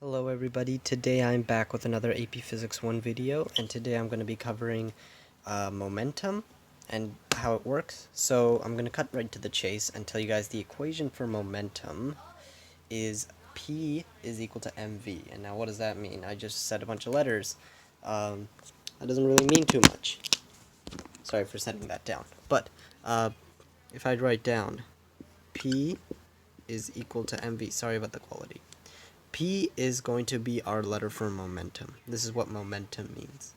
Hello everybody, today I'm back with another AP Physics 1 video, and today I'm going to be covering momentum and how it works. So I'm going to cut right to the chase and tell you guys the equation for momentum is P is equal to mv. And now what does that mean? I just said a bunch of letters. That doesn't really mean too much. Sorry for setting that down. But if I write down P is equal to mv, sorry about the quality. P is going to be our letter for momentum. This is what momentum means.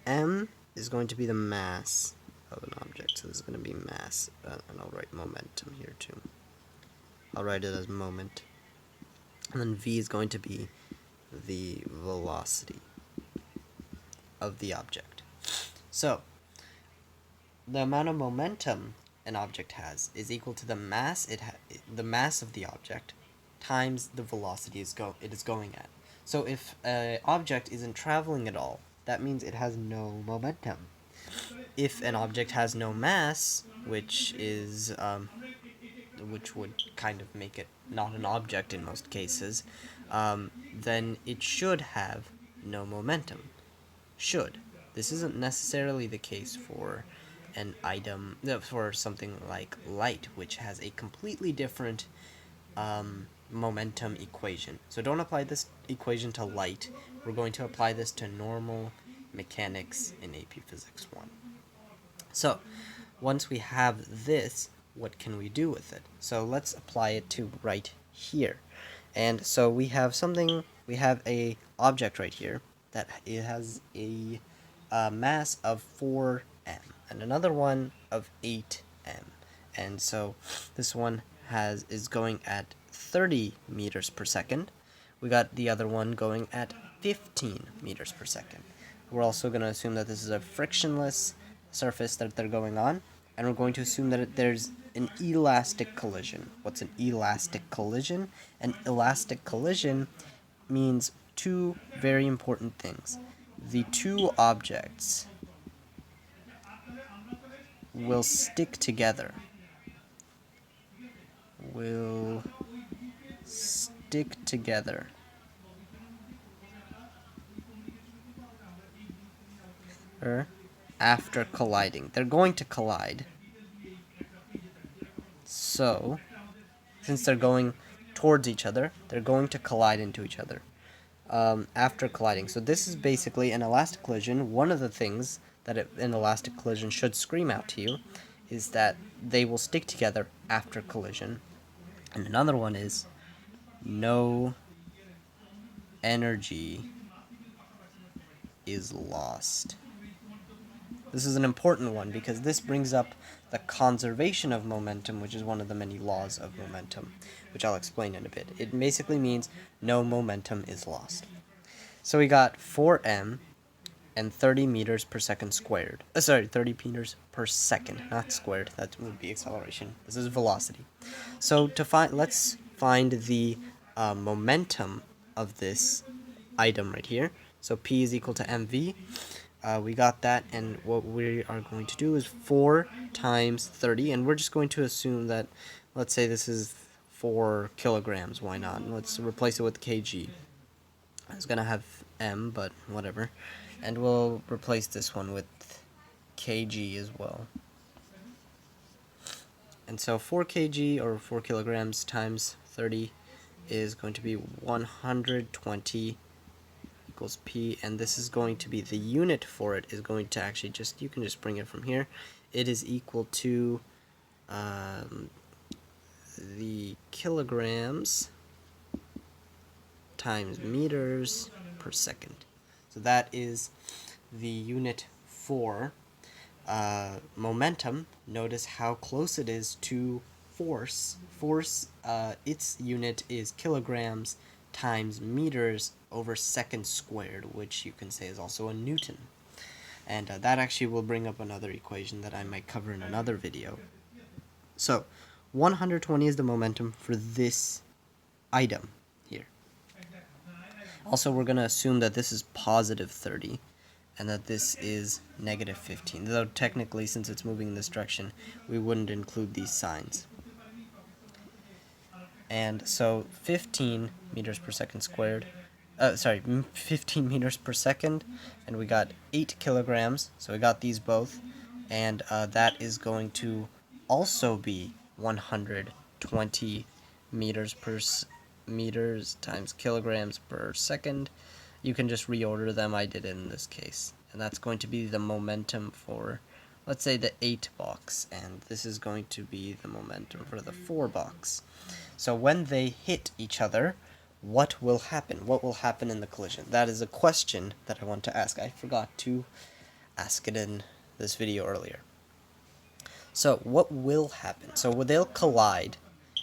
M is going to be the mass of an object. So this is going to be mass. And I'll write momentum here too. I'll write it as moment. And then V is going to be the velocity of the object. So the amount of momentum an object has is equal to the mass the mass of the object times the velocity it is going at. So if an object isn't traveling at all, that means it has no momentum. If an object has no mass, which would kind of make it not an object in most cases, then it should have no momentum. Should. This isn't necessarily the case for an item, for something like light, which has a completely different momentum equation. So don't apply this equation to light. We're going to apply this to normal mechanics in AP Physics 1. So once we have this, what can we do with it? So let's apply it to right here. And so we have a object right here that it has a mass of 4m and another one of 8m. And so this one is going at 30 meters per second. We got the other one going at 15 meters per second. We're also going to assume that this is a frictionless surface that they're going on, and we're going to assume that there's an elastic collision. What's an elastic collision? An elastic collision means two very important things. The two objects will stick together. After colliding. They're going to collide. So, since they're going towards each other, they're going to collide into each other after colliding. So this is basically an elastic collision. One of the things that an elastic collision should scream out to you is that they will stick together after collision. And another one is no energy is lost. This is an important one because this brings up the conservation of momentum, which is one of the many laws of momentum, which I'll explain in a bit. It basically means no momentum is lost. So we got 4m and 30 meters per second squared. 30 meters per second, not squared. That would be acceleration. This is velocity. So let's find the momentum of this item right here. So P is equal to mv. We got that, and what we are going to do is 4 times 30, and we're just going to assume that, let's say this is 4 kilograms, why not? Let's replace it with kg. It's going to have m, but whatever. And we'll replace this one with kg as well. And so 4 kg, or 4 kilograms, times 30 is going to be 120 equals P, and this is going to be the unit for it is going to actually you can just bring it from here. It is equal to the kilograms times meters per second. So that is the unit for momentum. Notice how close it is to force. Its unit is kilograms times meters over seconds squared, which you can say is also a Newton. And that actually will bring up another equation that I might cover in another video. So 120 is the momentum for this item here. Also, we're going to assume that this is positive 30 and that this is negative 15. Though technically, since it's moving in this direction, we wouldn't include these signs. And so 15 meters per second squared, 15 meters per second, and we got 8 kilograms, so we got these both, and that is going to also be 120 meters times kilograms per second. You can just reorder them, I did it in this case, and that's going to be the momentum for, let's say, the 8 box, and this is going to be the momentum for the 4 box. So when they hit each other, what will happen? What will happen in the collision? That is a question that I want to ask. I forgot to ask it in this video earlier. So what will happen? So they'll collide,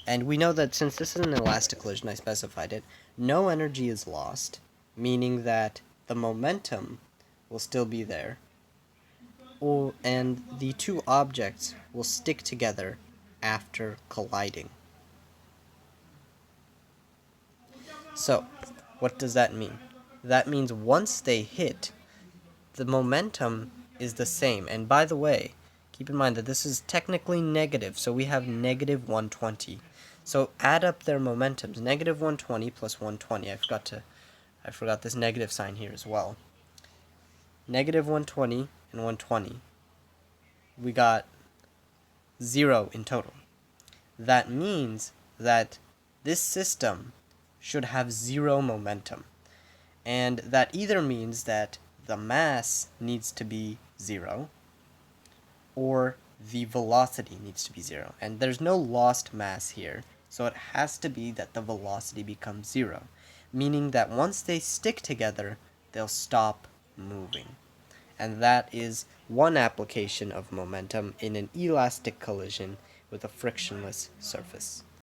and we know that since this is an elastic collision, I specified it, no energy is lost, meaning that the momentum will still be there, and the two objects will stick together after colliding. So, what does that mean? That means once they hit, the momentum is the same. And by the way, keep in mind that this is technically negative, so we have negative 120. So add up their momentums. Negative 120 plus 120. I forgot this negative sign here as well. Negative 120 and 120. We got 0 in total. That means that this system should have 0 momentum. And that either means that the mass needs to be 0, or the velocity needs to be 0. And there's no lost mass here, so it has to be that the velocity becomes 0, meaning that once they stick together, they'll stop moving. And that is one application of momentum in an elastic collision with a frictionless surface.